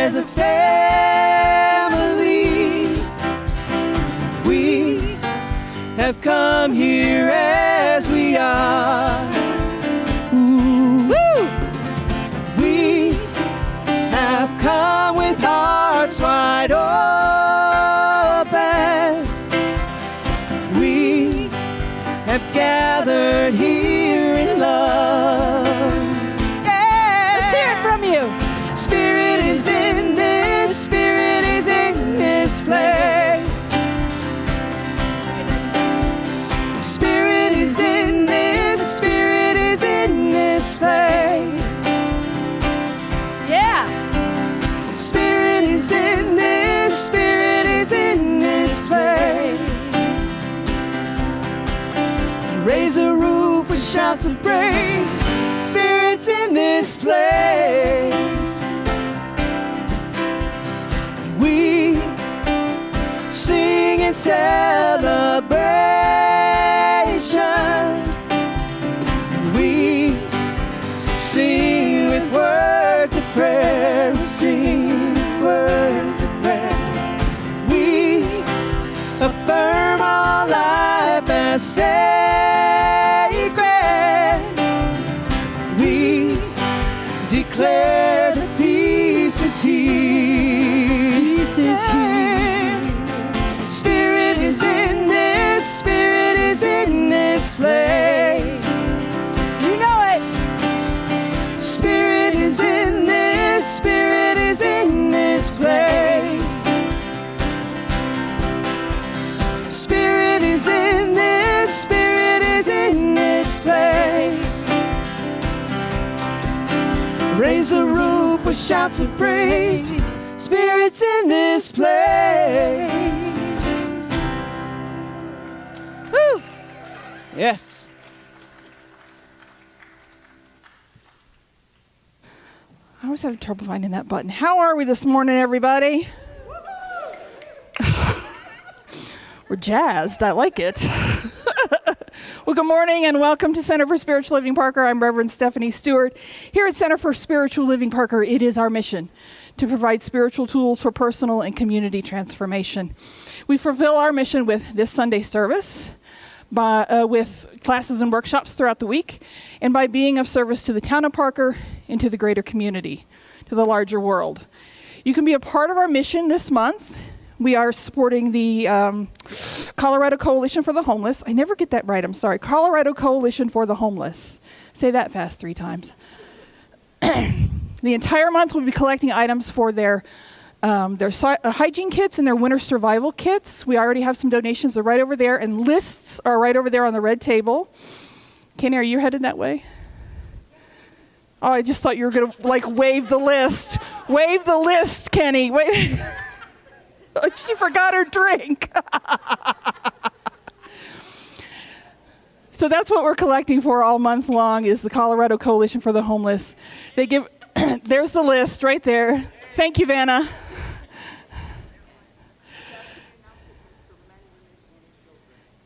as a family. We have come here as we are. Ooh. Woo! We have come with hearts wide open. We have gathered here in love. Yeah. Let's hear it from you. Spirit is in this, Spirit is in this place. Spirit is in this, Spirit is in this place. Yeah. Spirit is in this, Spirit is in this place. Raise a roof with shouts of praise. Spirit's in this place. We sing in celebration. We sing with words of prayer. Sing words of prayer. We affirm our life as sacred. We declare that peace is here. Peace is here. Spirit is in this, Spirit is in this place. You know it. Spirit is in this, Spirit is in this place. Spirit is in this, Spirit is in this place. Raise the roof with shouts of praise. Spirit's in this place. Woo. Yes. I always have trouble finding that button. How are we this morning, everybody? We're jazzed. I like it. Well, good morning and welcome to Center for Spiritual Living Parker. I'm Reverend Stephanie Stewart. Here at Center for Spiritual Living Parker, it is our mission to provide spiritual tools for personal and community transformation. We fulfill our mission with this Sunday service, with classes and workshops throughout the week, and by being of service to the town of Parker and to the greater community, to the larger world. You can be a part of our mission this month. We are supporting the Colorado Coalition for the Homeless. I never get that right, I'm sorry. Colorado Coalition for the Homeless. Say that fast 3 times. The entire month we'll be collecting items for their hygiene kits and their winter survival kits. We already have some donations. They're right over there, and lists are right over there on the red table. Kenny, are you headed that way? Oh, I just thought you were going to, wave the list. Wave the list, Kenny. Wave. She forgot her drink. So that's what we're collecting for all month long is the Colorado Coalition for the Homeless. They give, there's the list right there. Thank you, Vanna.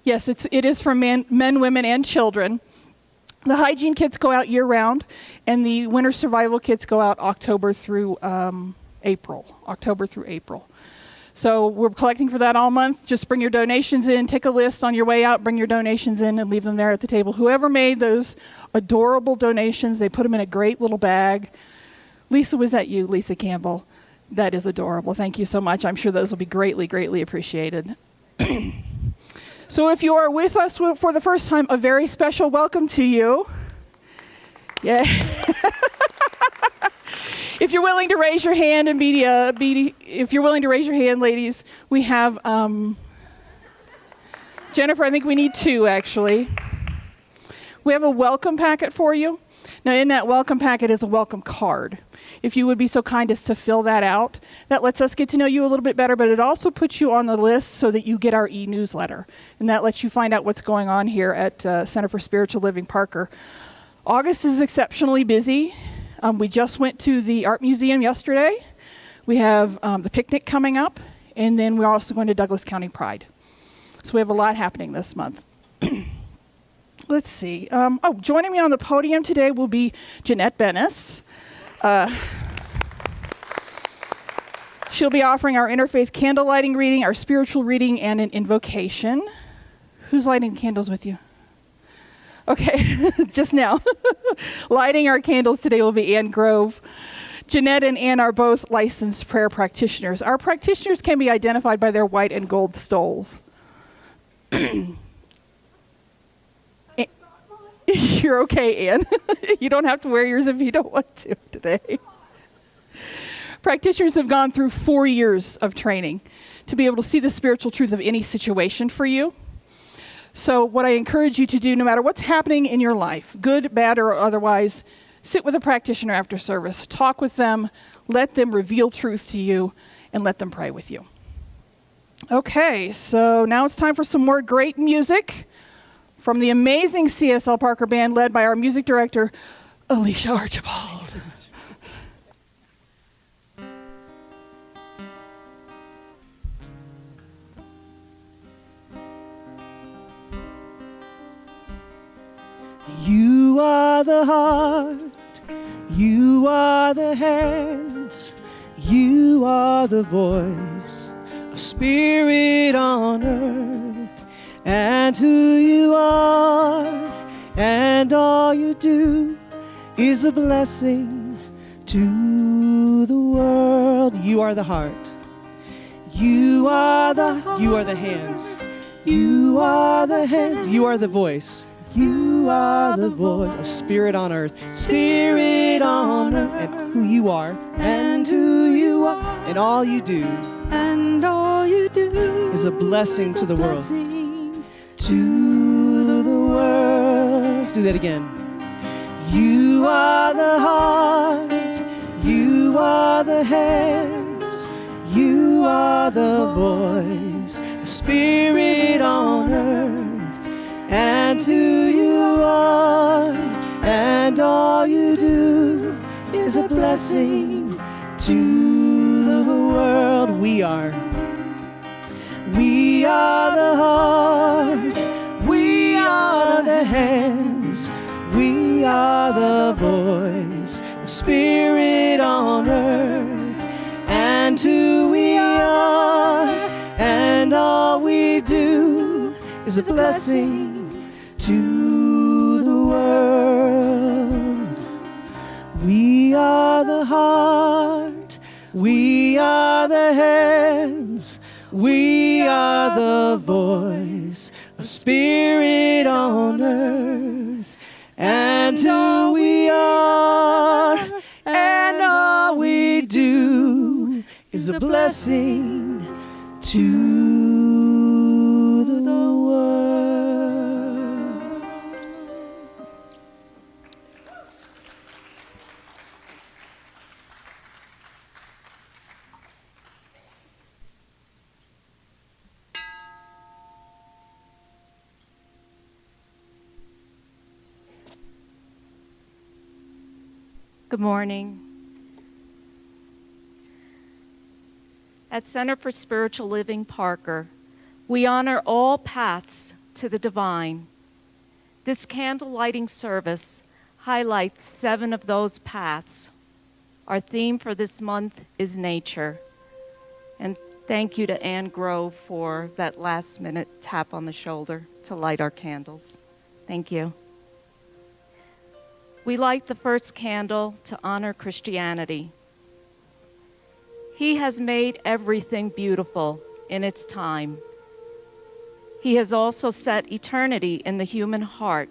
Yes, it is for men, women, and children. The hygiene kits go out year-round, and the winter survival kits go out October through April. So we're collecting for that all month. Just bring your donations in, take a list on your way out, bring your donations in and leave them there at the table. Whoever made those adorable donations, they put them in a great little bag. Lisa, was that you, Lisa Campbell? That is adorable. Thank you so much. I'm sure those will be greatly, greatly appreciated. So if you are with us for the first time, a very special welcome to you. Yeah. If you're willing to raise your hand and if you're willing to raise your hand, ladies, we have Jennifer. I think we need 2 actually. We have a welcome packet for you. Now, in that welcome packet is a welcome card. If you would be so kind as to fill that out, that lets us get to know you a little bit better, but it also puts you on the list so that you get our e-newsletter, and that lets you find out what's going on here at Center for Spiritual Living Parker. August is exceptionally busy. We just went to the art museum yesterday. We have the picnic coming up, and then we're also going to Douglas County Pride. So we have a lot happening this month. Let's see. Joining me on the podium today will be Jeanette Bennis. She'll be offering our interfaith candle lighting reading, our spiritual reading, and an invocation. Who's lighting candles with you? Okay, just now. Lighting our candles today will be Ann Grove. Jeanette and Ann are both licensed prayer practitioners. Our practitioners can be identified by their white and gold stoles. You're okay, Ann. You don't have to wear yours if you don't want to today. Practitioners have gone through 4 years of training to be able to see the spiritual truth of any situation for you. So what I encourage you to do, no matter what's happening in your life, good, bad, or otherwise, sit with a practitioner after service, talk with them, let them reveal truth to you, and let them pray with you. Okay, so now it's time for some more great music from the amazing CSL Parker Band led by our music director, Alicia Archibald. You are the heart, you are the hands, you are the voice, a spirit on earth, and who you are, and all you do is a blessing to the world. You are the heart, you are the hands, you are the hands, you are the voice. You are the voice, a spirit on earth, spirit on earth, and who you are, and all you do, is a blessing to the world. To the world. Let's do that again. You are the heart, you are the hands, you are the voice, a spirit on earth. And who you are, and all you do is a blessing to the world. We are the heart, we are the hands, we are the voice, the spirit on earth, and who we are, and all we do is a blessing to the world. We are the heart, we are the hands, we are the voice, a spirit on earth, and who we are, and all we do is a blessing to the world. Good morning. At Center for Spiritual Living Parker, we honor all paths to the divine. This candle lighting service highlights 7 of those paths. Our theme for this month is nature. And thank you to Ann Grove for that last-minute tap on the shoulder to light our candles. Thank you. We light the first candle to honor Christianity. He has made everything beautiful in its time. He has also set eternity in the human heart.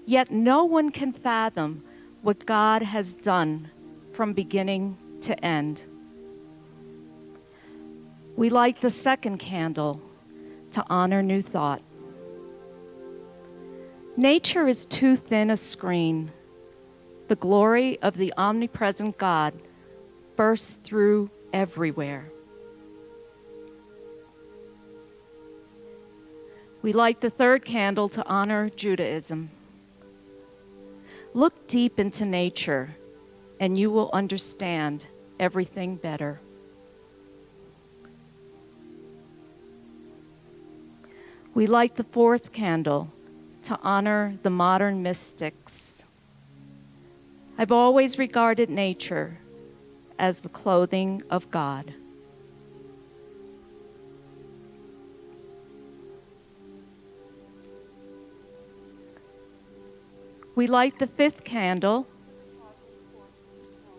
Yet no one can fathom what God has done from beginning to end. We light the second candle to honor New Thought. Nature is too thin a screen. The glory of the omnipresent God bursts through everywhere. We light the third candle to honor Judaism. Look deep into nature, and you will understand everything better. We light the fourth candle to honor the modern mystics. I've always regarded nature as the clothing of God. We light the 5th candle.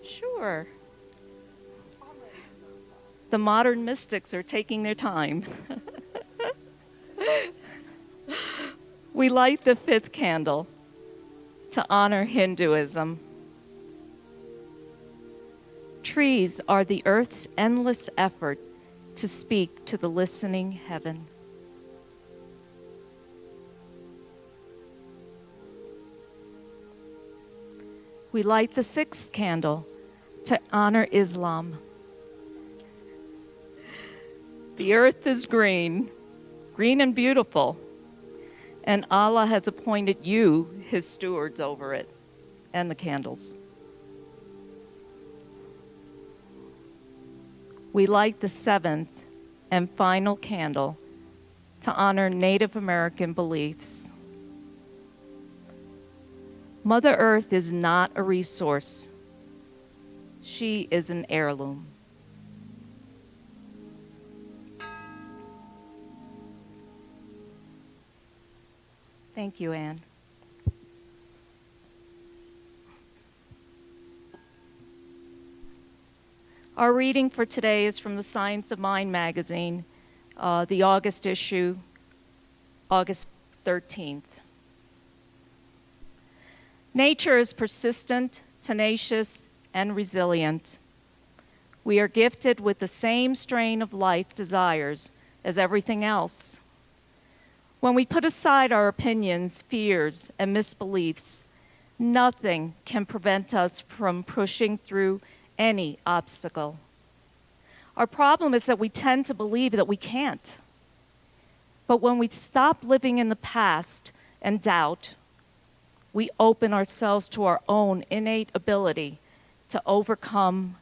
Sure. The modern mystics are taking their time. We light the 5th candle to honor Hinduism. Trees are the earth's endless effort to speak to the listening heaven. We light the 6th candle to honor Islam. The earth is green, green and beautiful, and Allah has appointed you his stewards over it and the candles. We light the 7th and final candle to honor Native American beliefs. Mother Earth is not a resource. She is an heirloom. Thank you, Anne. Our reading for today is from the Science of Mind magazine, the August issue, August 13th. Nature is persistent, tenacious, and resilient. We are gifted with the same strain of life desires as everything else. When we put aside our opinions, fears, and misbeliefs, nothing can prevent us from pushing through any obstacle. Our problem is that we tend to believe that we can't. But when we stop living in the past and doubt, we open ourselves to our own innate ability to overcome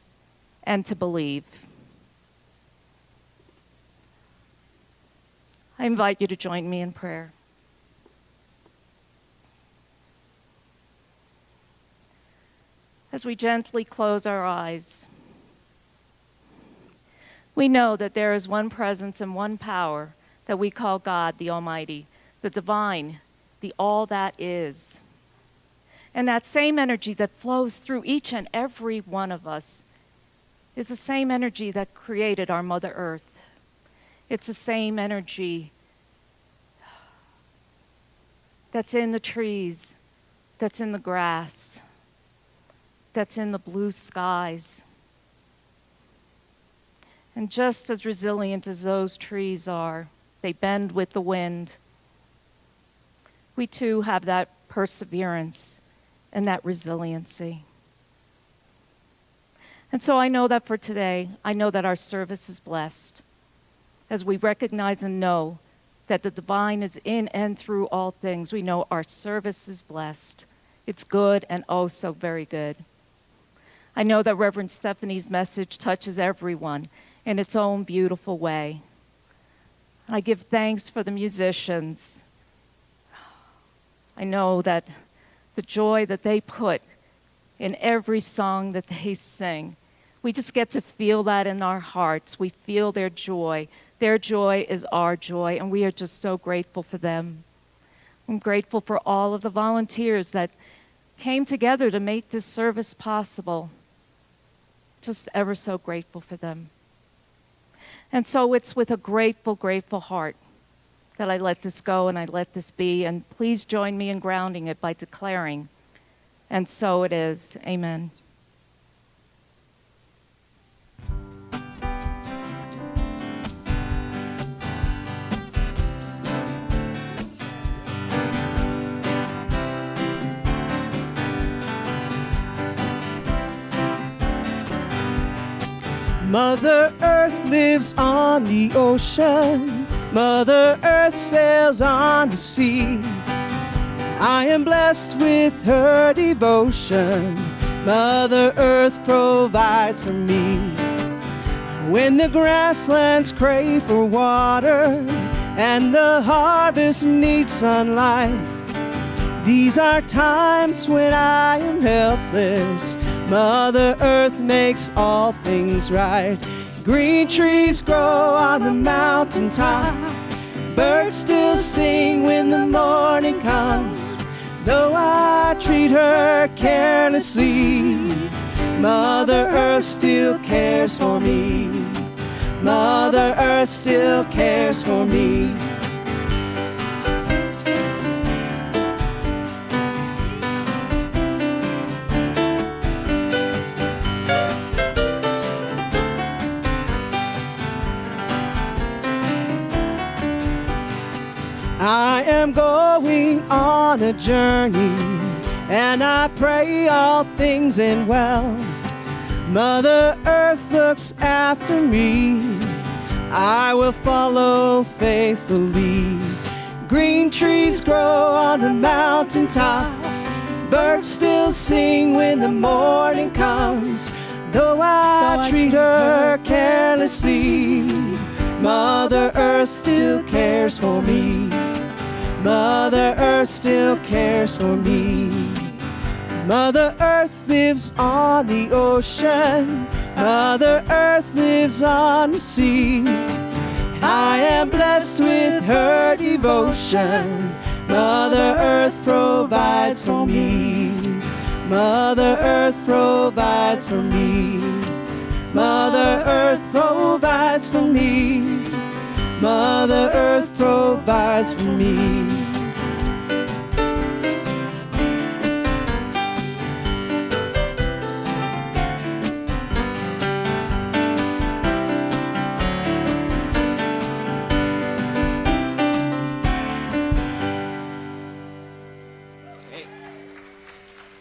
and to believe. I invite you to join me in prayer. As we gently close our eyes, we know that there is one presence and one power that we call God the Almighty, the divine, the all that is. And that same energy that flows through each and every one of us is the same energy that created our Mother Earth. It's the same energy that's in the trees, that's in the grass, that's in the blue skies. And just as resilient as those trees are, they bend with the wind. We too have that perseverance and that resiliency. And so I know that for today, I know that our service is blessed as we recognize and know that the divine is in and through all things. We know our service is blessed. It's good and oh so very good. I know that Reverend Stephanie's message touches everyone in its own beautiful way. I give thanks for the musicians. I know that the joy that they put in every song that they sing, we just get to feel that in our hearts. We feel their joy. Their joy is our joy, and we are just so grateful for them. I'm grateful for all of the volunteers that came together to make this service possible. Just ever so grateful for them. And so it's with a grateful, grateful heart that I let this go and I let this be. And please join me in grounding it by declaring, and so it is. Amen. Mother Earth lives on the ocean. Mother Earth sails on the sea. I am blessed with her devotion. Mother Earth provides for me. When the grasslands crave for water and the harvest needs sunlight, these are times when I am helpless. Mother Earth makes all things right. Green trees grow on the mountaintop. Birds still sing when the morning comes. Though our trees treat her carelessly, Mother Earth still cares for me. Mother Earth still cares for me. I am going on a journey, and I pray all things end well. Mother Earth looks after me, I will follow faithfully. Green trees grow on the mountaintop, birds still sing when the morning comes. Though I treat her carelessly, Mother Earth still cares for me. Mother Earth still cares for me. Mother Earth lives on the ocean, Mother Earth lives on the sea. I am blessed with her devotion, Mother Earth provides for me. Mother Earth provides for me. Mother Earth provides for me. Mother Earth provides for me.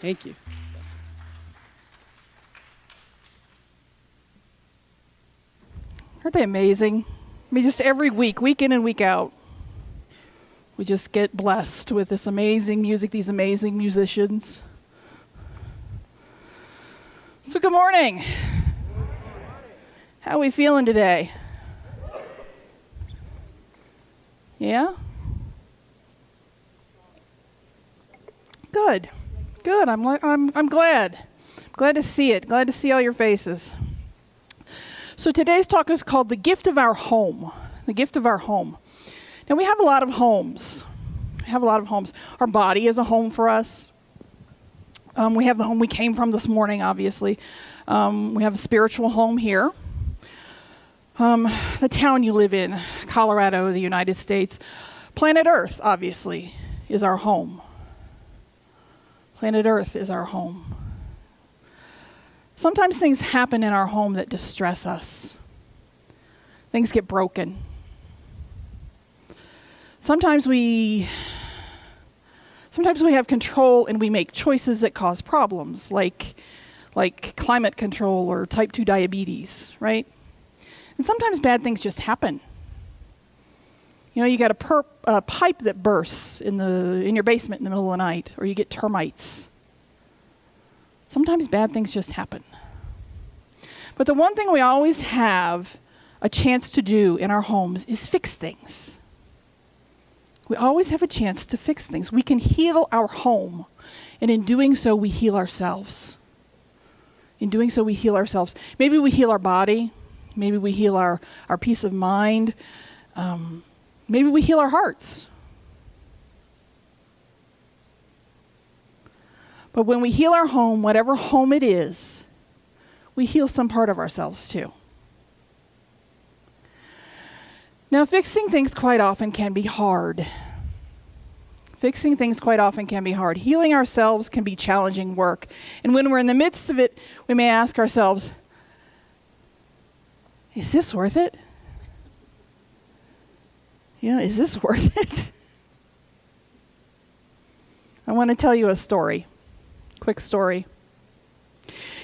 Thank you. Aren't they amazing? I mean, just every week, week in and week out, we just get blessed with this amazing music, these amazing musicians. So good morning. How are we feeling today? Yeah? Good. Good. I'm glad. Glad to see it. Glad to see all your faces. So today's talk is called The Gift of Our Home. The Gift of Our Home. Now we have a lot of homes. Our body is a home for us. We have the home we came from this morning, obviously. We have a spiritual home here. The town you live in, Colorado, the United States. Planet Earth, obviously, is our home. Planet Earth is our home. Sometimes things happen in our home that distress us. Things get broken. Sometimes we have control and we make choices that cause problems, like climate control or type 2 diabetes, right? And sometimes bad things just happen. You know, you got a pipe that bursts in your basement in the middle of the night, or you get termites. Sometimes bad things just happen. But the one thing we always have a chance to do in our homes is fix things. We always have a chance to fix things. We can heal our home, and in doing so, we heal ourselves. Maybe we heal our body. Maybe we heal our peace of mind. Maybe we heal our hearts. But when we heal our home, whatever home it is, we heal some part of ourselves too. Now, fixing things quite often can be hard. Healing ourselves can be challenging work. And when we're in the midst of it, we may ask ourselves, is this worth it? Is this worth it? I want to tell you a story. Quick story.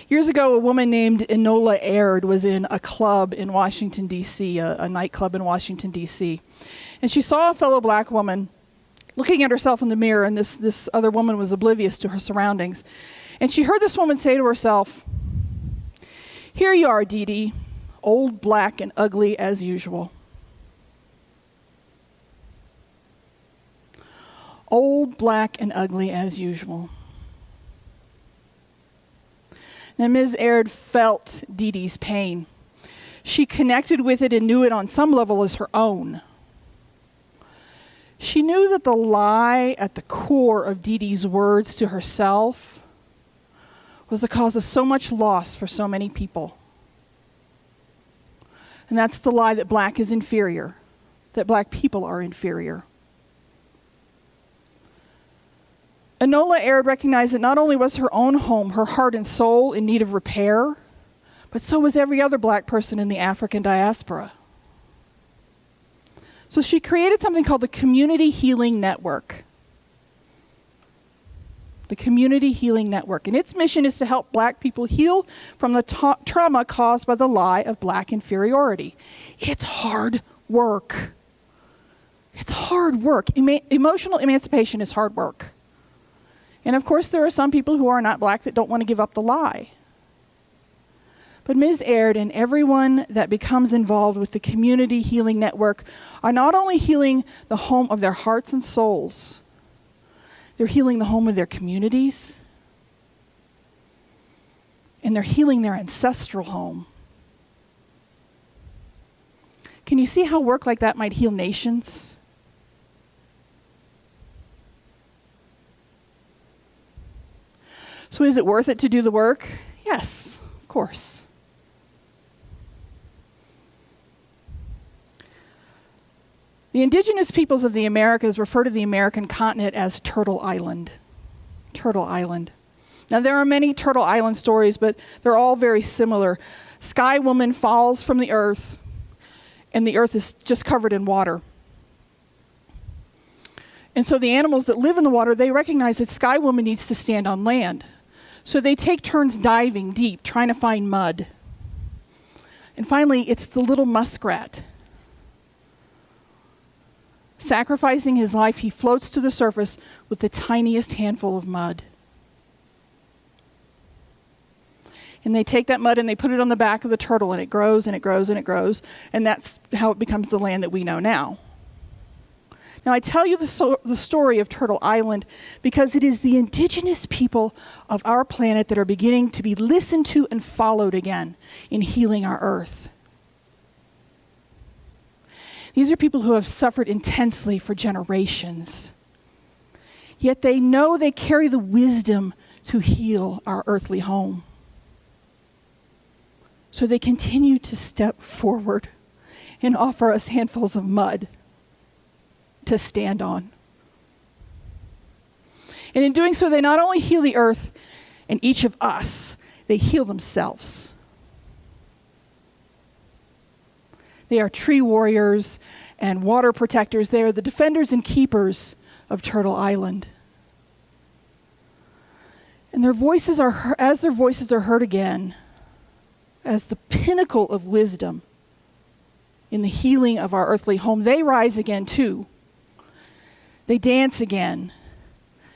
Years ago, a woman named Enola Aird was in a club in Washington, D.C., a nightclub in Washington, D.C. And she saw a fellow black woman looking at herself in the mirror, and this other woman was oblivious to her surroundings. And she heard this woman say to herself, "Here you are, Dee Dee, old, black, and ugly as usual." Old, black, and ugly as usual. Now, Ms. Aird felt Dee Dee's pain. She connected with it and knew it on some level as her own. She knew that the lie at the core of Dee Dee's words to herself was the cause of so much loss for so many people. And that's the lie that black is inferior, that black people are inferior. Enola Aird recognized that not only was her own home, her heart and soul, in need of repair, but so was every other black person in the African diaspora. So she created something called the Community Healing Network. The Community Healing Network. And its mission is to help black people heal from the trauma caused by the lie of black inferiority. It's hard work. It's hard work. Emotional emancipation is hard work. And of course, there are some people who are not black that don't want to give up the lie. But Ms. Aird and everyone that becomes involved with the Community Healing Network are not only healing the home of their hearts and souls, they're healing the home of their communities, and they're healing their ancestral home. Can you see how work like that might heal nations? So is it worth it to do the work? Yes, of course. The indigenous peoples of the Americas refer to the American continent as Turtle Island. Turtle Island. Now, there are many Turtle Island stories, but they're all very similar. Sky Woman falls from the earth, and the earth is just covered in water. And so the animals that live in the water, they recognize that Sky Woman needs to stand on land. So they take turns diving deep, trying to find mud. And finally, it's the little muskrat. Sacrificing his life, he floats to the surface with the tiniest handful of mud. And they take that mud and they put it on the back of the turtle, and it grows and it grows and it grows. And that's how it becomes the land that we know now. Now, I tell you the story of Turtle Island because it is the indigenous people of our planet that are beginning to be listened to and followed again in healing our earth. These are people who have suffered intensely for generations. Yet they know they carry the wisdom to heal our earthly home. So they continue to step forward and offer us handfuls of mud to stand on. And in doing so, they not only heal the earth and each of us, they heal themselves. They are tree warriors and water protectors. They are the defenders and keepers of Turtle Island. And their voices are, as their voices are heard again, as the pinnacle of wisdom in the healing of our earthly home, they rise again too. They dance again.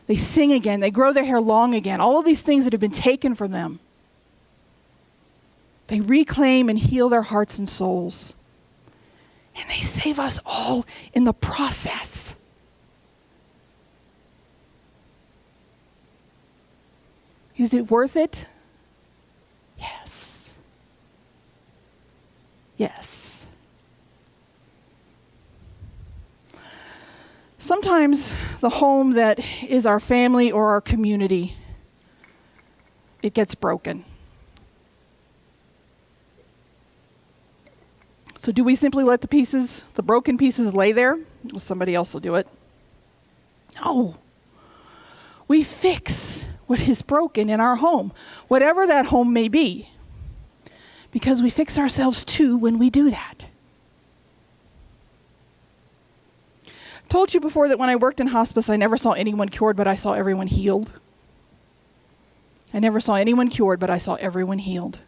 They sing again. They grow their hair long again. All of these things that have been taken from them. They reclaim and heal their hearts and souls. And they save us all in the process. Is it worth it? Yes. Yes. Sometimes the home that is our family or our community, it gets broken. So do we simply let the broken pieces lay there? Well, somebody else will do it. No. We fix what is broken in our home, whatever that home may be, because we fix ourselves too when we do that. I told you before that when I worked in hospice, I never saw anyone cured, but I saw everyone healed. I never saw anyone cured, but I saw everyone healed.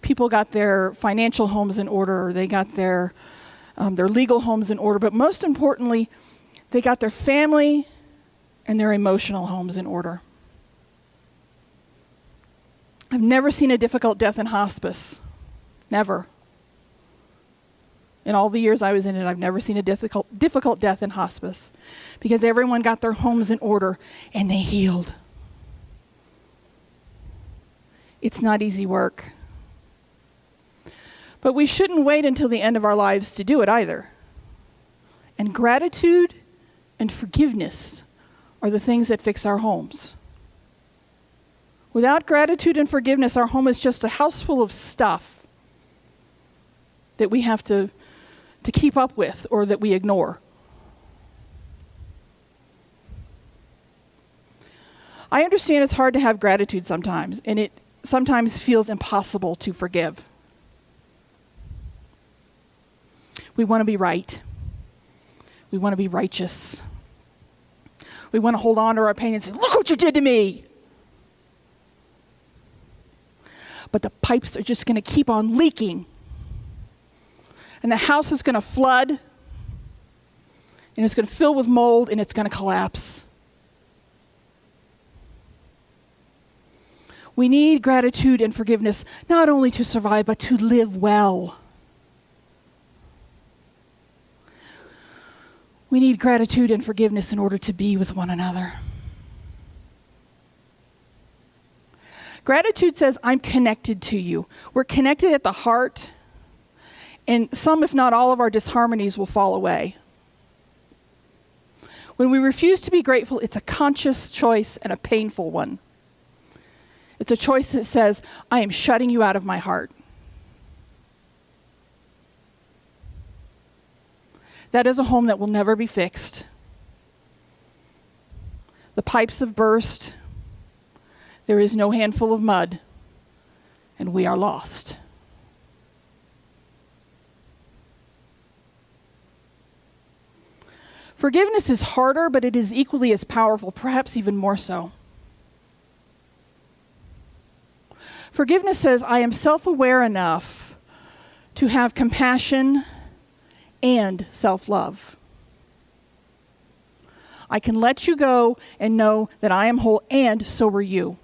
People got their financial homes in order, they got their legal homes in order, but most importantly, they got their family and their emotional homes in order. I've never seen a difficult death in hospice. Never. In all the years I was in it, I've never seen a difficult death in hospice because everyone got their homes in order and they healed. It's not easy work. But we shouldn't wait until the end of our lives to do it either. And gratitude and forgiveness are the things that fix our homes. Without gratitude and forgiveness, our home is just a house full of stuff that we have to keep up with or that we ignore. I understand it's hard to have gratitude sometimes, and it sometimes feels impossible to forgive. We want to be right. We want to be righteous. We want to hold on to our pain and say, look what you did to me. But the pipes are just going to keep on leaking. And the house is going to flood. And it's going to fill with mold and it's going to collapse. We need gratitude and forgiveness not only to survive, but to live well. We need gratitude and forgiveness in order to be with one another. Gratitude says, I'm connected to you. We're connected at the heart, and some, if not all, of our disharmonies will fall away. When we refuse to be grateful, it's a conscious choice and a painful one. It's a choice that says, I am shutting you out of my heart. That is a home that will never be fixed. The pipes have burst. There is no handful of mud, and we are lost. Forgiveness is harder, but it is equally as powerful, perhaps even more so. Forgiveness says, I am self-aware enough to have compassion and self-love. I can let you go and know that I am whole, and so are you.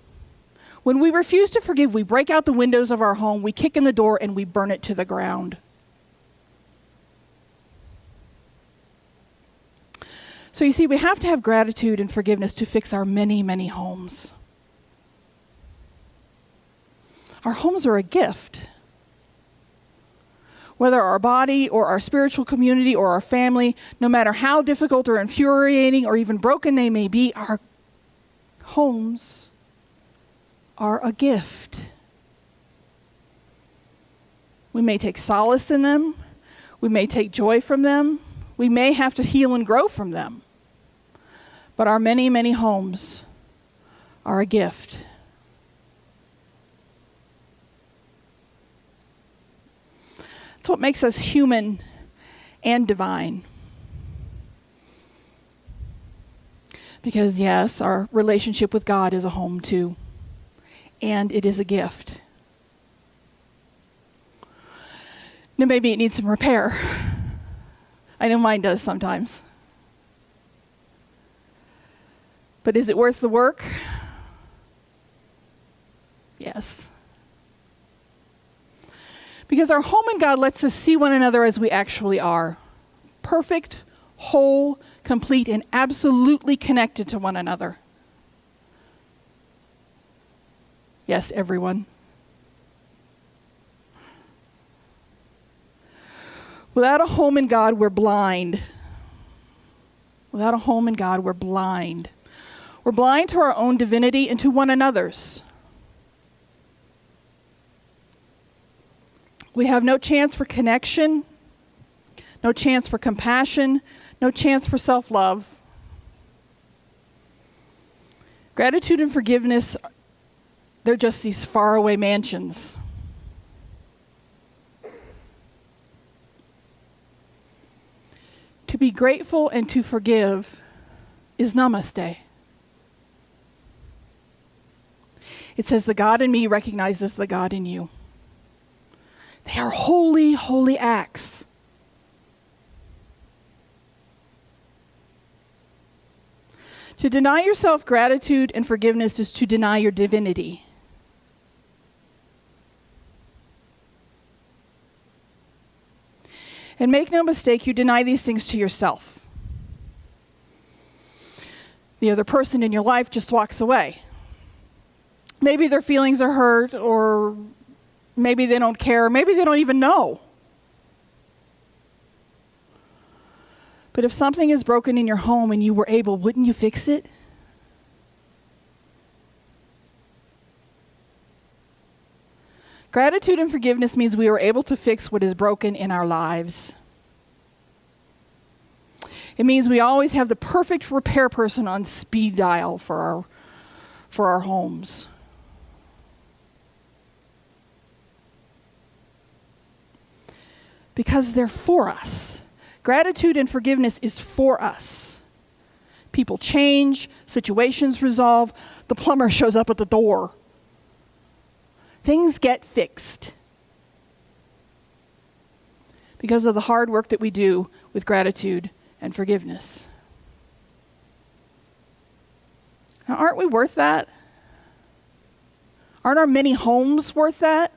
When we refuse to forgive, we break out the windows of our home, we kick in the door, and we burn it to the ground. So you see, we have to have gratitude and forgiveness to fix our many, many homes. Our homes are a gift. Whether our body or our spiritual community or our family, no matter how difficult or infuriating or even broken they may be, our homes are a gift. We may take solace in them. We may take joy from them. We may have to heal and grow from them. But our many, many homes are a gift. It's what makes us human and divine. Because yes, our relationship with God is a home too. And it is a gift. Now maybe it needs some repair. I know mine does sometimes. But is it worth the work? Yes. Because our home in God lets us see one another as we actually are. Perfect, whole, complete, and absolutely connected to one another. Yes, everyone. Without a home in God, we're blind. Without a home in God, we're blind. We're blind to our own divinity and to one another's. We have no chance for connection, no chance for compassion, no chance for self-love. Gratitude and forgiveness, they're just these faraway mansions. To be grateful and to forgive is namaste. It says, the God in me recognizes the God in you. They are holy, holy acts. To deny yourself gratitude and forgiveness is to deny your divinity. And make no mistake, you deny these things to yourself. The other person in your life just walks away. Maybe their feelings are hurt, or maybe they don't care, maybe they don't even know. But if something is broken in your home and you were able, wouldn't you fix it? Gratitude and forgiveness means we are able to fix what is broken in our lives. It means we always have the perfect repair person on speed dial for our homes. Because they're for us. Gratitude and forgiveness is for us. People change, situations resolve, the plumber shows up at the door. Things get fixed because of the hard work that we do with gratitude and forgiveness. Now, aren't we worth that? Aren't our many homes worth that?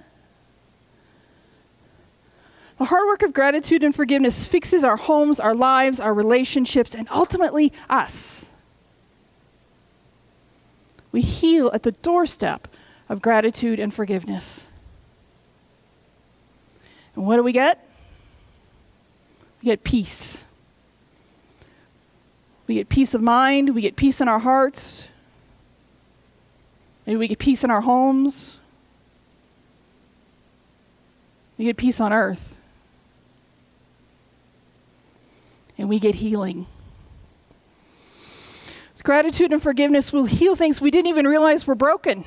The hard work of gratitude and forgiveness fixes our homes, our lives, our relationships, and ultimately us. We heal at the doorstep of gratitude and forgiveness. And what do we get? We get peace. We get peace of mind. We get peace in our hearts. Maybe we get peace in our homes. We get peace on earth. And we get healing. Gratitude and forgiveness will heal things we didn't even realize were broken.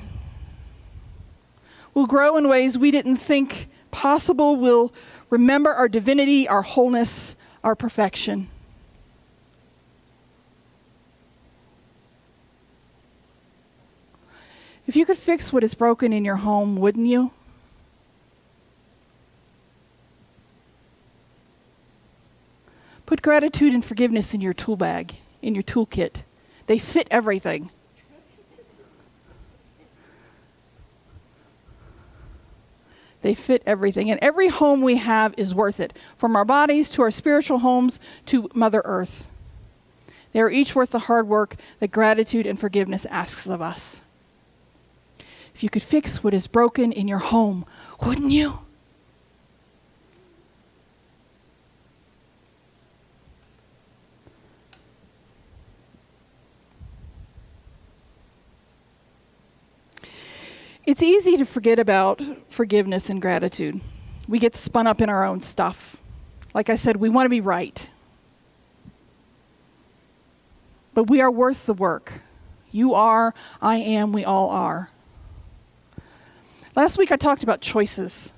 We'll grow in ways we didn't think possible. We'll remember our divinity, our wholeness, our perfection. If you could fix what is broken in your home, wouldn't you? Put gratitude and forgiveness in your tool bag, in your toolkit. They fit everything. They fit everything. And every home we have is worth it. From our bodies to our spiritual homes to Mother Earth. They are each worth the hard work that gratitude and forgiveness asks of us. If you could fix what is broken in your home, wouldn't you? It's easy to forget about forgiveness and gratitude. We get spun up in our own stuff. Like I said, we want to be right. But we are worth the work. You are, I am, we all are. Last week I talked about choices.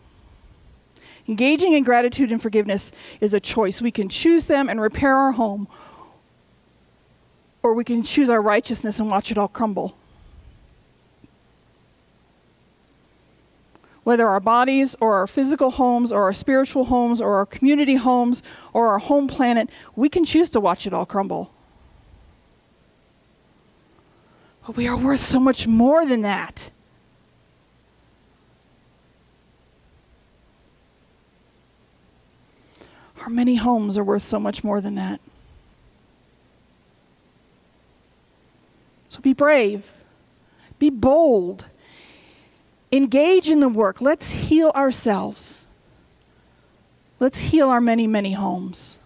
Engaging in gratitude and forgiveness is a choice. We can choose them and repair our home, or we can choose our righteousness and watch it all crumble. Whether our bodies or our physical homes or our spiritual homes or our community homes or our home planet, we can choose to watch it all crumble. But we are worth so much more than that. Our many homes are worth so much more than that. So be brave. Be bold. Engage in the work. Let's heal ourselves. Let's heal our many, many homes.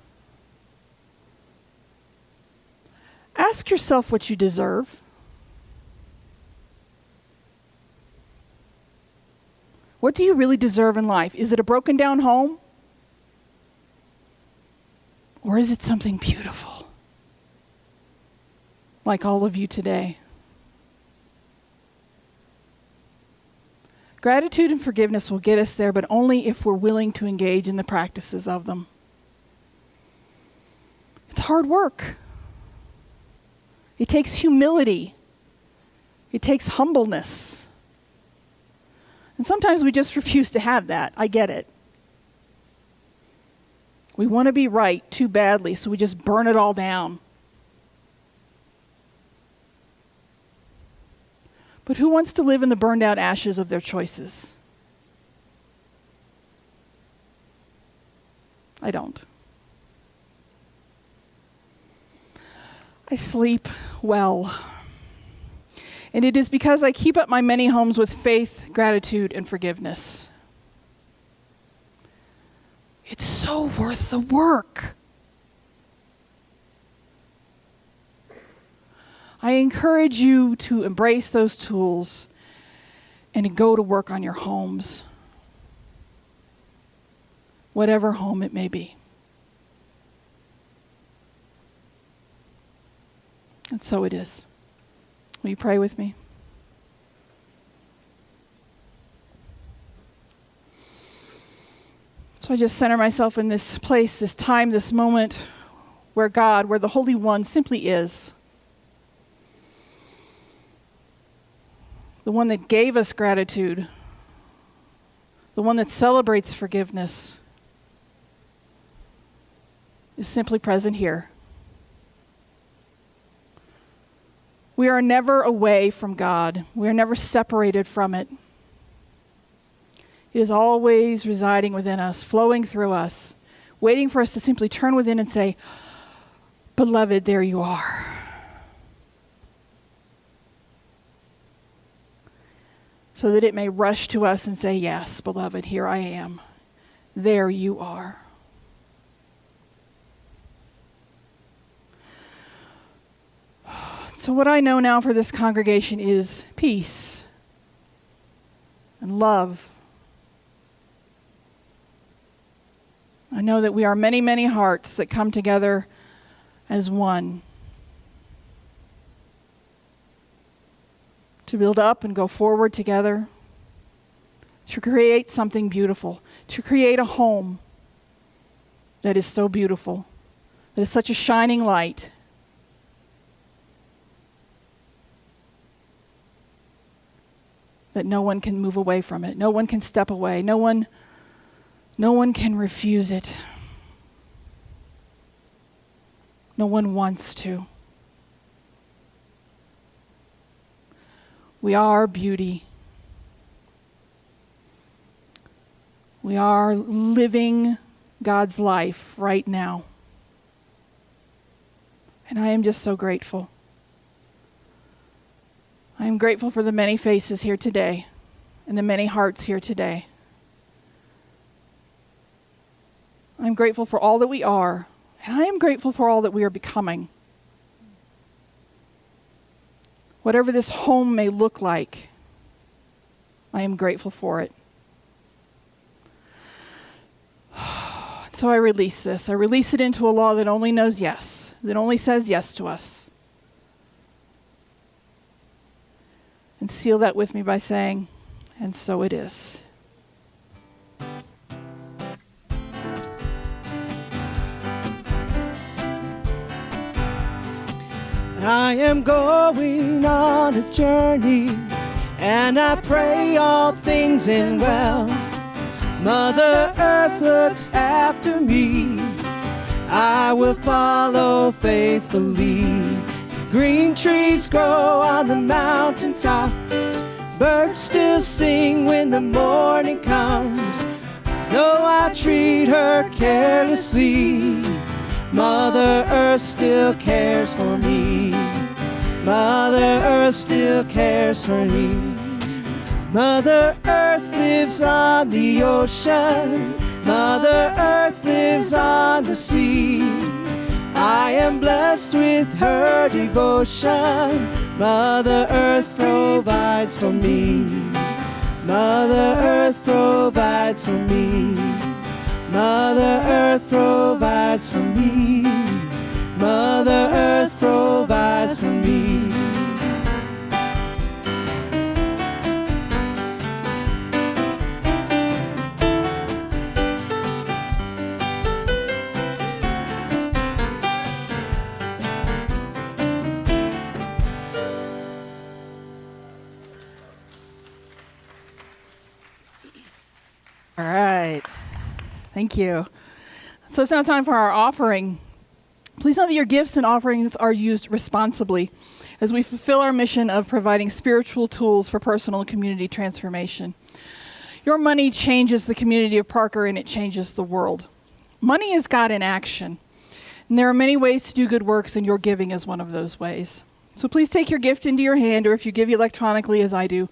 Ask yourself what you deserve. What do you really deserve in life? Is it a broken down home? Or is it something beautiful? Like all of you today. Gratitude and forgiveness will get us there, but only if we're willing to engage in the practices of them. It's hard work. It takes humility. It takes humbleness. And sometimes we just refuse to have that. I get it. We want to be right too badly, so we just burn it all down. But who wants to live in the burned out ashes of their choices? I don't. I sleep well. And it is because I keep up my many homes with faith, gratitude, and forgiveness. It's so worth the work. I encourage you to embrace those tools and to go to work on your homes, whatever home it may be. And so it is. Will you pray with me? So I just center myself in this place, this time, this moment where God, where the Holy One simply is. The one that gave us gratitude. The one that celebrates forgiveness is simply present here. We are never away from God. We are never separated from it. It is always residing within us, flowing through us, waiting for us to simply turn within and say, "Beloved, there you are." So that it may rush to us and say, "Yes, beloved, here I am. There you are." So what I know now for this congregation is peace and love. I know that we are many, many hearts that come together as one to build up and go forward together, to create something beautiful, to create a home that is so beautiful, that is such a shining light. That no one can move away from it. No one can step away. No one can refuse it. No one wants to. We are beauty. We are living God's life right now. And I am just so grateful. I am grateful for the many faces here today and the many hearts here today. I'm grateful for all that we are, and I am grateful for all that we are becoming. Whatever this home may look like, I am grateful for it. So I release this. I release it into a law that only knows yes, that only says yes to us. And seal that with me by saying, "And so it is." I am going on a journey, and I pray all things end well. Mother Earth looks after me. I will follow faithfully. Green trees grow on the mountaintop. Birds still sing when the morning comes. Though I treat her carelessly, Mother Earth still cares for me. Mother Earth still cares for me. Mother Earth lives on the ocean. Mother Earth lives on the sea. I am blessed with her devotion. Mother Earth provides for me. Mother Earth provides for me. Mother Earth provides for me. Mother Earth provides for me. All right. Thank you. So it's now time for our offering. Please know that your gifts and offerings are used responsibly as we fulfill our mission of providing spiritual tools for personal and community transformation. Your money changes the community of Parker, and it changes the world. Money is God in action. And there are many ways to do good works, and your giving is one of those ways. So please take your gift into your hand, or if you give electronically as I do,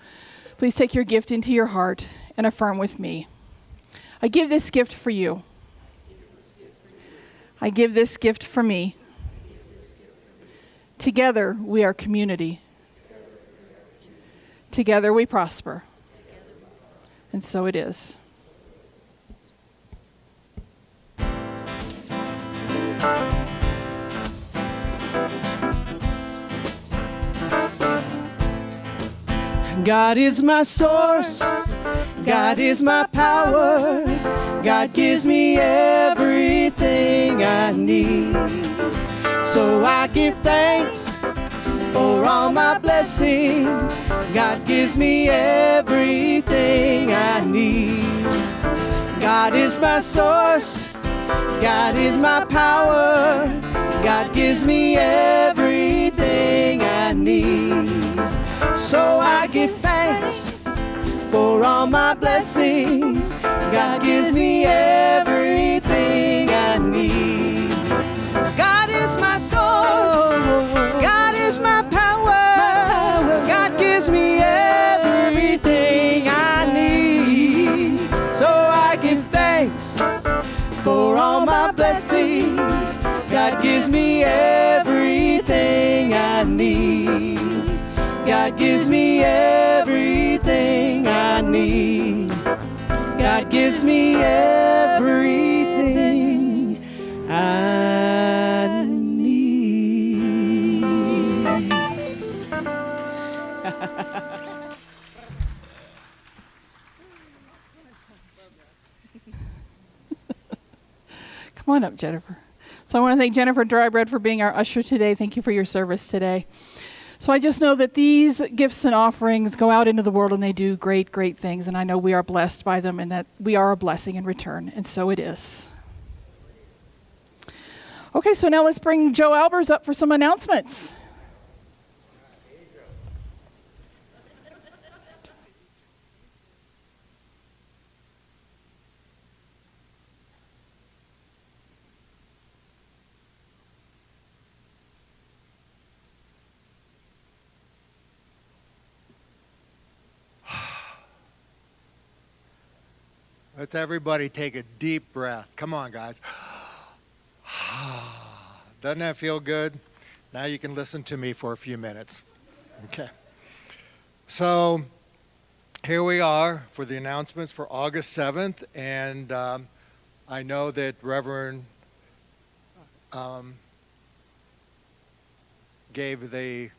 please take your gift into your heart and affirm with me. I give this gift for you. I give this gift for me. Together we are community. Together we prosper. And so it is. God is my source, God is my power, God gives me everything I need. So I give thanks for all my blessings, God gives me everything I need. God is my source, God is my power, God gives me everything I need. So I give thanks for all my blessings. God gives me everything I need. God is my source. God is my power. God gives me everything I need. So I give thanks for all my blessings. God gives me everything I need. God gives me everything I need. God gives me everything I need. Come on up, Jennifer. So I want to thank Jennifer Drybread for being our usher today. Thank you for your service today. So I just know that these gifts and offerings go out into the world and they do great, great things. And I know we are blessed by them and that we are a blessing in return. And so it is. Okay, so now let's bring Joe Albers up for some announcements. Let's everybody take a deep breath. Come on, guys. Doesn't that feel good? Now you can listen to me for a few minutes. Okay. So here we are for the announcements for August 7th. And I know that Reverend gave the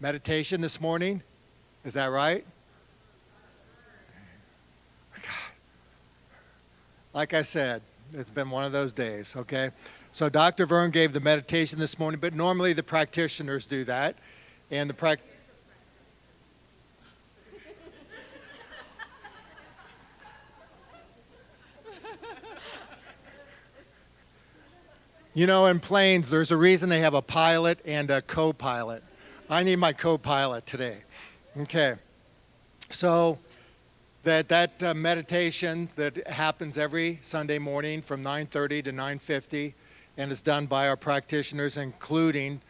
meditation this morning. Is that right? Like I said, it's been one of those days, okay? So Dr. Vern gave the meditation this morning, but normally the practitioners do that. And the You know, in planes, there's a reason they have a pilot and a co-pilot. I need my co-pilot today. Okay. So that meditation that happens every Sunday morning from 9:30 to 9:50 and is done by our practitioners, including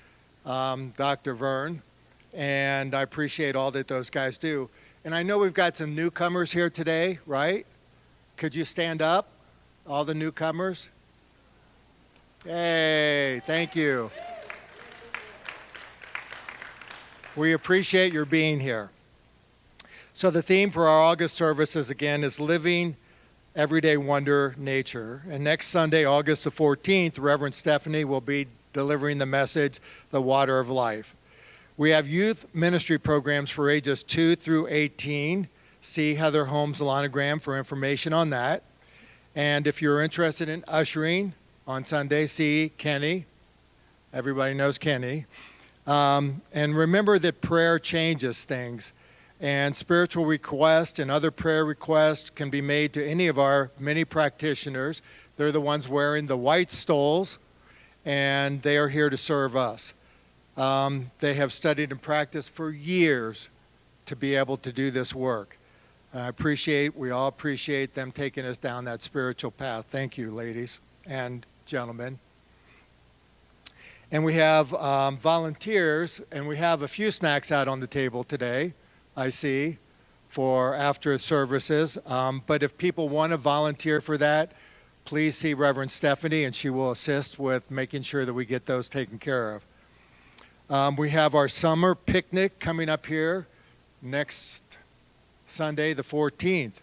Dr. Vern. And I appreciate all that those guys do. And I know we've got some newcomers here today, right? Could you stand up, all the newcomers? Hey, thank you. We appreciate your being here. So the theme for our August services, again, is Living Everyday Wonder Nature. And next Sunday, August the 14th, Reverend Stephanie will be delivering the message, The Water of Life. We have youth ministry programs for ages 2 through 18. See Heather Holmes' Lonogram for information on that. And if you're interested in ushering on Sunday, see Kenny. Everybody knows Kenny. And remember that prayer changes things. And spiritual requests and other prayer requests can be made to any of our many practitioners. They're the ones wearing the white stoles, and they are here to serve us. They have studied and practiced for years to be able to do this work. We all appreciate them taking us down that spiritual path. Thank you, ladies and gentlemen. And we have volunteers, and we have a few snacks out on the table today, I see, for after services. But if people want to volunteer for that, please see Reverend Stephanie, and she will assist with making sure that we get those taken care of. We have our summer picnic coming up here next Sunday, the 14th.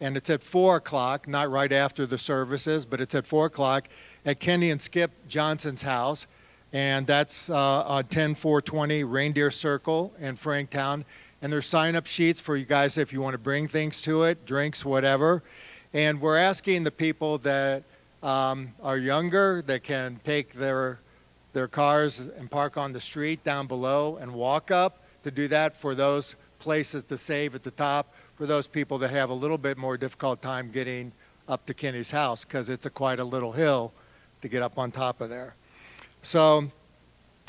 And it's at 4 o'clock, not right after the services, but it's at 4 o'clock at Kenny and Skip Johnson's house. And that's on 10420 Reindeer Circle in Franktown. And there's sign-up sheets for you guys if you want to bring things to it, drinks, whatever. And we're asking the people that are younger, that can take their cars and park on the street down below and walk up, to do that for those places to save at the top, for those people that have a little bit more difficult time getting up to Kenny's house, because it's quite a little hill to get up on top of there. So,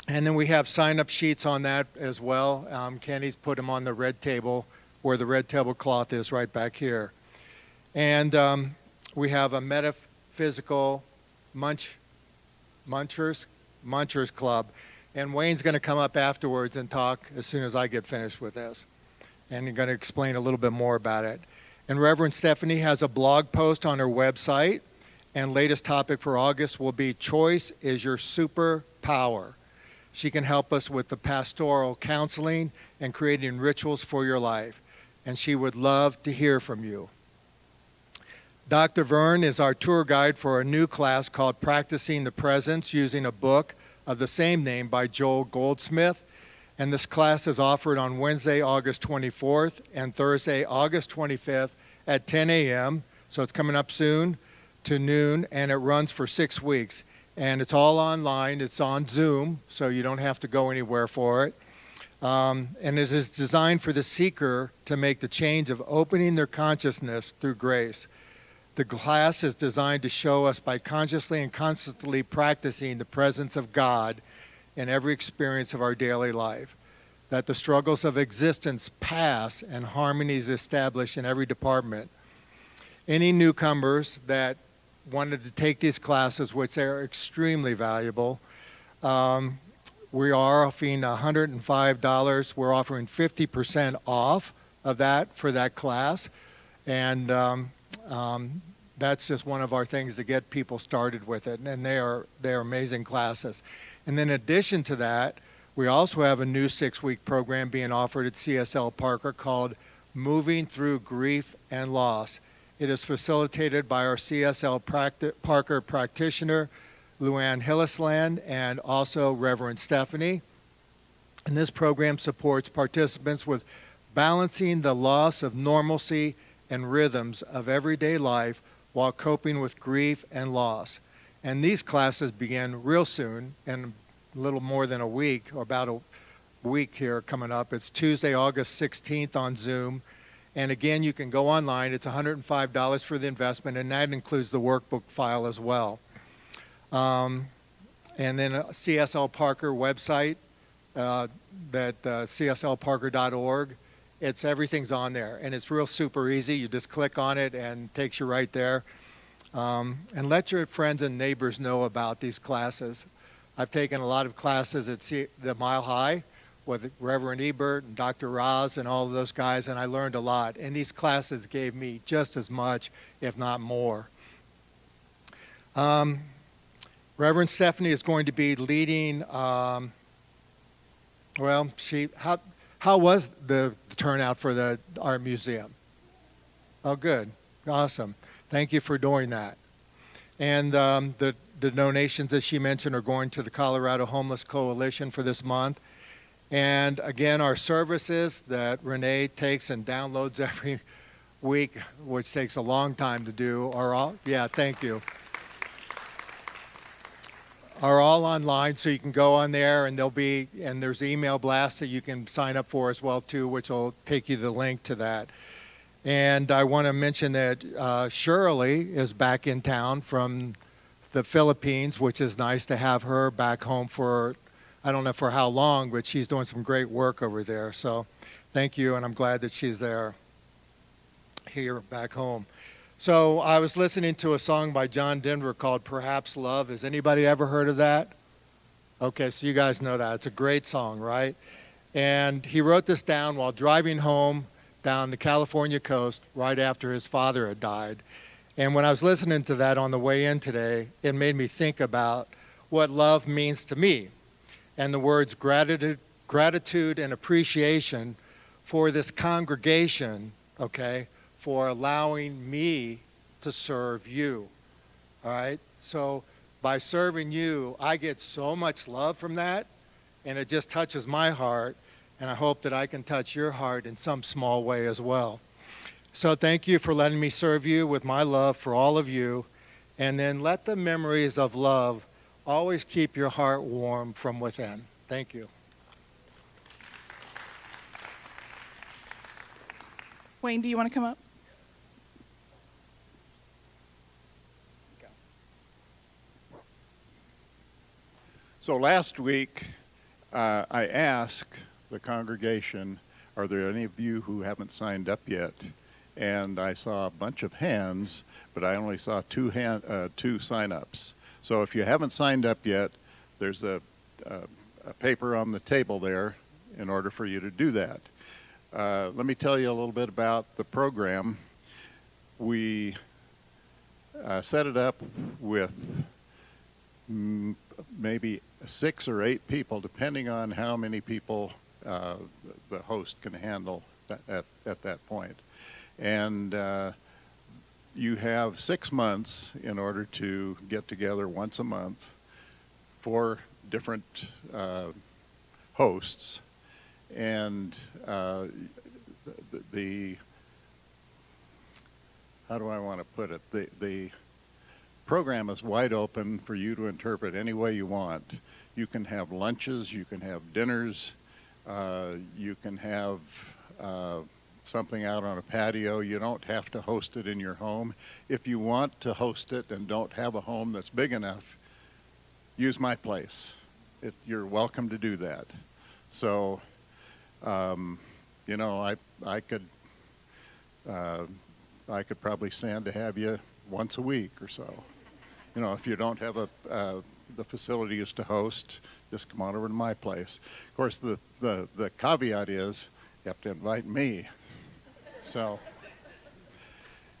and then we have sign-up sheets on that as well. Kenny's put them on the red table, where the red tablecloth is right back here. And we have a metaphysical munchers club. And Wayne's going to come up afterwards and talk as soon as I get finished with this. And he's going to explain a little bit more about it. And Reverend Stephanie has a blog post on her website. And latest topic for August will be Choice is Your Superpower. She can help us with the pastoral counseling and creating rituals for your life. And she would love to hear from you. Dr. Vern is our tour guide for a new class called Practicing the Presence, using a book of the same name by Joel Goldsmith. And this class is offered on Wednesday, August 24th and Thursday, August 25th at 10 a.m. So it's coming up soon to noon, and it runs for 6 weeks. And it's all online. It's on Zoom, so you don't have to go anywhere for it. And it is designed for the seeker to make the change of opening their consciousness through grace. The class is designed to show us by consciously and constantly practicing the presence of God in every experience of our daily life, that the struggles of existence pass and harmony is established in every department. Any newcomers that wanted to take these classes, which are extremely valuable, we are offering $105. We're offering 50% off of that for that class. And that's just one of our things to get people started with it. And they're amazing classes. And then in addition to that, we also have a new 6-week program being offered at CSL Parker called Moving Through Grief and Loss. It is facilitated by our CSL Parker practitioner, Luann Hillisland, and also Reverend Stephanie. And this program supports participants with balancing the loss of normalcy and rhythms of everyday life while coping with grief and loss. And these classes begin real soon, in a little more than a week, or about a week here coming up. It's Tuesday, August 16th on Zoom. And again, you can go online. It's $105 for the investment, and that includes the workbook file as well. And then a CSL Parker website, cslparker.org. Everything's on there, and it's real super easy. You just click on it and it takes you right there. And let your friends and neighbors know about these classes. I've taken a lot of classes at the Mile High with Reverend Ebert and Dr. Roz and all of those guys, and I learned a lot. And these classes gave me just as much, if not more. Reverend Stephanie is going to be leading, how was the turnout for the art museum? Oh, good. Awesome. Thank you for doing that. And the donations that she mentioned are going to the Colorado Homeless Coalition for this month. And again, our services that Renee takes and downloads every week, which takes a long time to do, are all, thank you, are all online, so you can go on there, and there's email blasts that you can sign up for as well too, which will take you the link to that. And I want to mention that Shirley is back in town from the Philippines, which is nice to have her back home for, I don't know for how long, but she's doing some great work over there. So thank you, and I'm glad that she's there here back home. So I was listening to a song by John Denver called Perhaps Love. Has anybody ever heard of that? Okay, so you guys know that. It's a great song, right? And he wrote this down while driving home down the California coast right after his father had died. And when I was listening to that on the way in today, it made me think about what love means to me. And the words gratitude and appreciation for this congregation, okay, for allowing me to serve you. All right? So by serving you, I get so much love from that, and it just touches my heart, and I hope that I can touch your heart in some small way as well. So thank you for letting me serve you with my love for all of you, and then let the memories of love always keep your heart warm from within. Thank you. Wayne, do you want to come up? So last week, I asked the congregation, are there any of you who haven't signed up yet? And I saw a bunch of hands, but I only saw two sign-ups. So if you haven't signed up yet, there's a paper on the table there in order for you to do that. Let me tell you a little bit about the program. We set it up with maybe 6 or 8 people, depending on how many people the host can handle at that point. And you have 6 months in order to get together once a month, 4 different hosts, and the how do I want to put it? The program is wide open for you to interpret any way you want. You can have lunches, you can have dinners, you can have something out on a patio. You don't have to host it in your home. If you want to host it and don't have a home that's big enough, use my place. You're welcome to do that. So, you know, I could probably stand to have you once a week or so. You know, if you don't have the facilities to host, just come on over to my place. Of course, the caveat is you have to invite me. So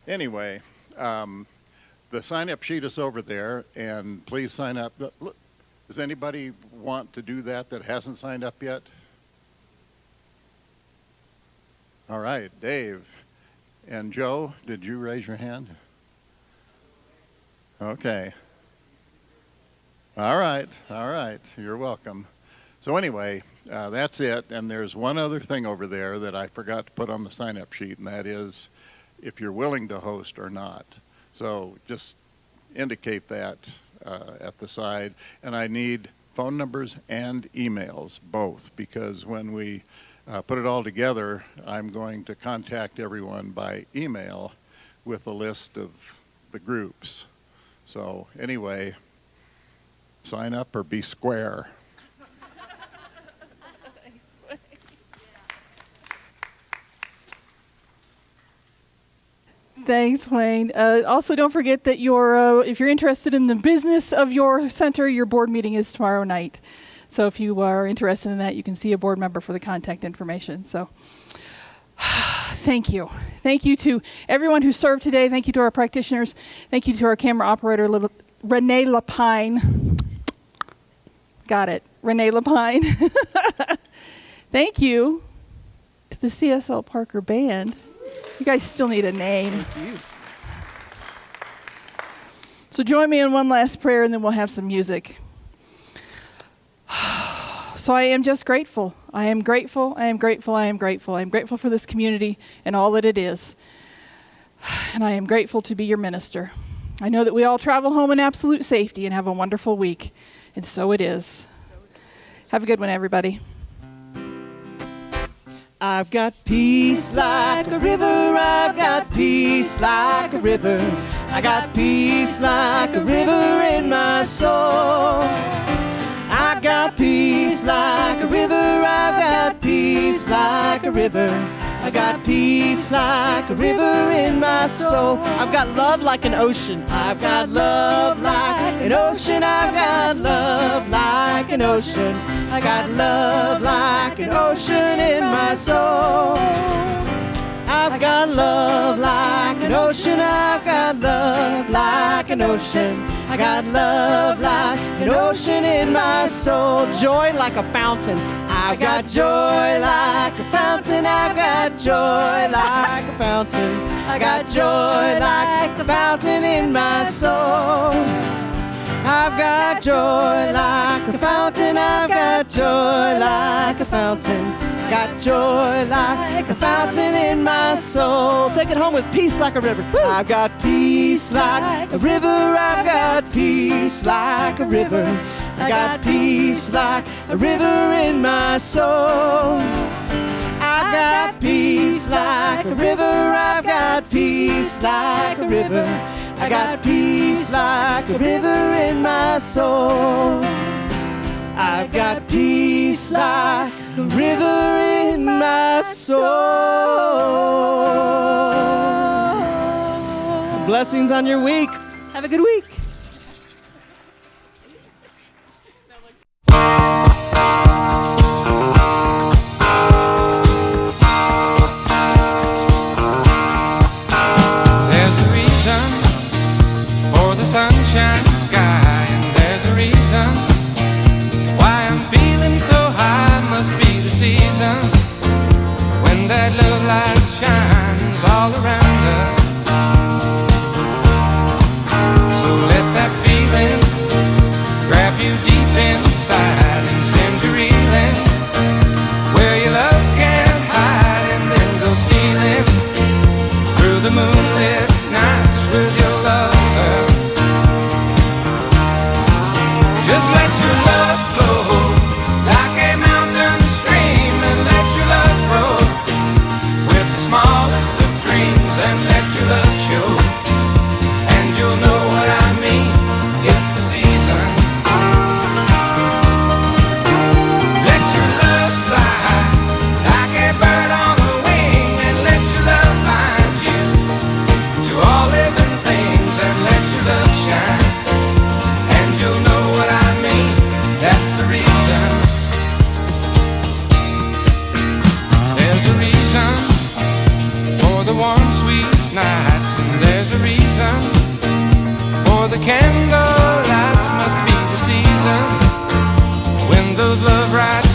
anyway, the sign-up sheet is over there, and please sign up. Look, does anybody want to do that hasn't signed up yet? All right, Dave. And Joe, did you raise your hand? Okay. All right. You're welcome. So anyway, that's it. And there's one other thing over there that I forgot to put on the sign-up sheet, and that is if you're willing to host or not. So just indicate that at the side. And I need phone numbers and emails, both, because when we put it all together, I'm going to contact everyone by email with a list of the groups. So anyway, sign up or be square. Thanks, Wayne. Also, don't forget that if you're interested in the business of your center, your board meeting is tomorrow night. So if you are interested in that, you can see a board member for the contact information. So thank you. Thank you to everyone who served today. Thank you to our practitioners. Thank you to our camera operator, Renee Lapine. Got it. Renee Lapine. Thank you to the CSL Parker Band. You guys still need a name. Thank you. So join me in one last prayer, and then we'll have some music. So I am just grateful. I am grateful. I am grateful. I am grateful. I am grateful for this community and all that it is. And I am grateful to be your minister. I know that we all travel home in absolute safety and have a wonderful week. And so it is. Have a good one, everybody. I've got peace like a river, I've got peace like a river. I got peace like a river in my soul. I've got peace like a river, I've got peace like a river. I got peace like a river in my soul. I've got love like an ocean. I've got love like an ocean. I've got love like an ocean. I got love like an ocean in my soul. I've got love like an ocean. I've got love like an ocean. I got love like an ocean in my soul. Joy like a fountain. I've got joy like a fountain. I've got joy like a fountain. I got joy like a fountain in my soul. I've got joy like a fountain. I've got joy like a fountain. Got joy like a fountain in my soul. Take it home with peace like a river. I've got peace like a river. I've got peace like a river. I got peace like a river in my soul. I've got peace like a river. I've got peace like a river. I got peace like a river in my soul. I've got peace like a river in my soul. Blessings on your week. Have a good week. There's a reason for the sunshine sky, and there's a reason why I'm feeling so high. Must be the season when that love light shines all around us. So let that feeling grab you deep inside and send you reeling where your love can't hide, and then go stealing through the moonlit nights with your lover. Just let your love flow like a mountain stream, and let your love grow with the smallest of dreams, and let your love show, and you'll know what I mean. It's the season. Let your love fly like a bird on a wing, and let your love bind you to all living things, and let your love shine, and you'll know what I mean. That's the reason. There's a reason for the warm, sweet nights, and there's a reason for the candle lights. Must be the season when those love rides